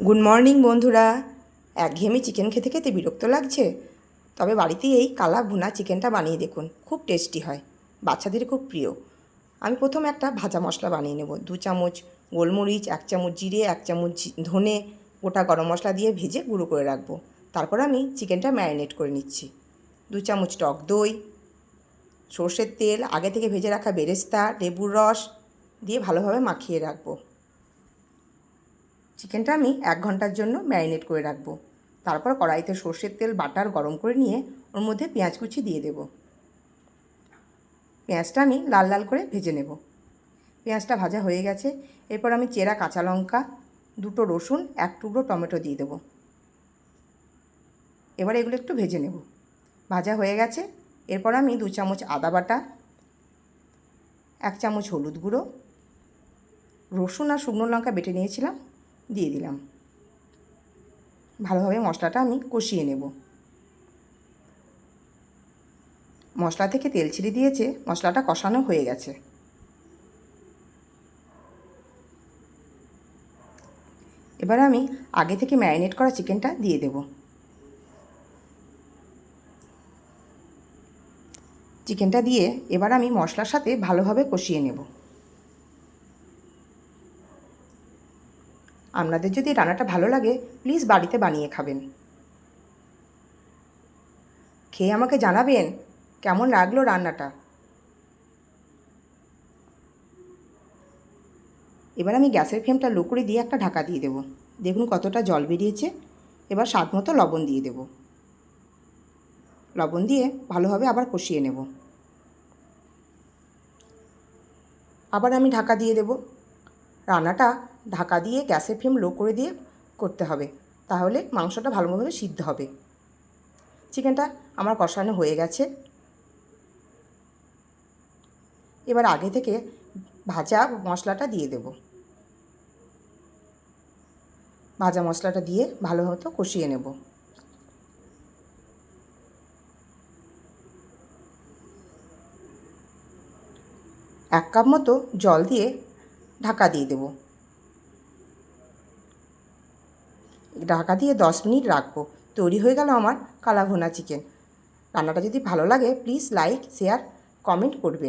Good morning বন্ধুরা। একঘেয়েমি chicken খেতে খেতে বিরক্ত লাগছে? তবে বাড়িতে এই কালা ভুনা চিকেনটা বানিয়ে দেখুন, খুব টেস্টি হয়, বাচ্চাদের খুব প্রিয়। আমি প্রথম একটা ভাজা মশলা বানিয়ে নেব। 2 চামচ গোলমরিচ, 1 চামচ জিরে, 1 চামচ ধনে, গোটা গরম মশলা দিয়ে ভেজে গুঁড়ো করে রাখবো। তারপর আমি চিকেনটা ম্যারিনেট করে নিচ্ছি। 2 চামচ টক দই, সর্ষের তেল, আগে থেকে ভেজে রাখা বেরেস্তা, লেবুর রস দিয়ে ভালোভাবে মাখিয়ে রাখবো। চিকেনটা আমি 1 ঘন্টার জন্য ম্যারিনেট করে রাখবো। তারপর কড়াইতে সর্ষের তেল বাটার গরম করে নিয়ে ওর মধ্যে পেঁয়াজ কুচি দিয়ে দেব। পেঁয়াজটা আমি লাল লাল করে ভেজে নেব। পেঁয়াজটা ভাজা হয়ে গেছে। এরপর আমি চেরা কাঁচা লঙ্কা, 2টো রসুন, 1 টুকরো টমেটো দিয়ে দেব। এবার এগুলো একটু ভেজে নেব। ভাজা হয়ে গেছে। এরপর আমি 2 চামচ আদা বাটা, 1 চামচ হলুদ গুঁড়ো, রসুন আর শুকনো লঙ্কা বেটে নিয়েছিলাম দিয়ে দিলাম। ভালোভাবে মশলাটা আমি কষিয়ে নেব। মশলা থেকে তেল ছেড়ে দিয়েছে, মশলাটা কষানো হয়ে গেছে। এবার আমি আগে থেকে ম্যারিনেট করা চিকেনটা দিয়ে দেব। চিকেনটা দিয়ে এবার আমি মশলার সাথে ভালোভাবে কষিয়ে নেব। আপনাদের যদি রান্নাটা ভালো লাগে, প্লিজ বাড়িতে বানিয়ে খাবেন। খেয়ে আমাকে জানাবেন কেমন লাগলো রান্নাটা। এবার আমি গ্যাসের ফ্লেমটা লো করে দিয়ে একটা ঢাকা দিয়ে দেব। দেখুন কতটা জল বেরিয়েছে। এবার স্বাদ মতো লবণ দিয়ে দেব। লবণ দিয়ে ভালোভাবে আবার কষিয়ে নেব। আবার আমি ঢাকা দিয়ে দেব। রান্নাটা ঢাকা দিয়ে গ্যাসের ফ্লেম লো করে দিয়ে করতে হবে, তাহলে মাংসটা ভালোভাবে সিদ্ধ হবে। চিকেনটা আমার কষানো হয়ে গেছে। এবার আগে থেকে ভাজা মশলাটা দিয়ে দেব। ভাজা মশলাটা দিয়ে ভালো মতো কষিয়ে নেব। এক কাপ মতো জল দিয়ে ঢাকা দিয়ে দেব। ঢাকা দিয়ে 10 মিনিট রাখবো। তৈরি হয়ে গেল আমার কালা ভুনা চিকেন। রান্নাটা যদি ভালো লাগে, প্লিজ লাইক, শেয়ার, কমেন্ট করবেন।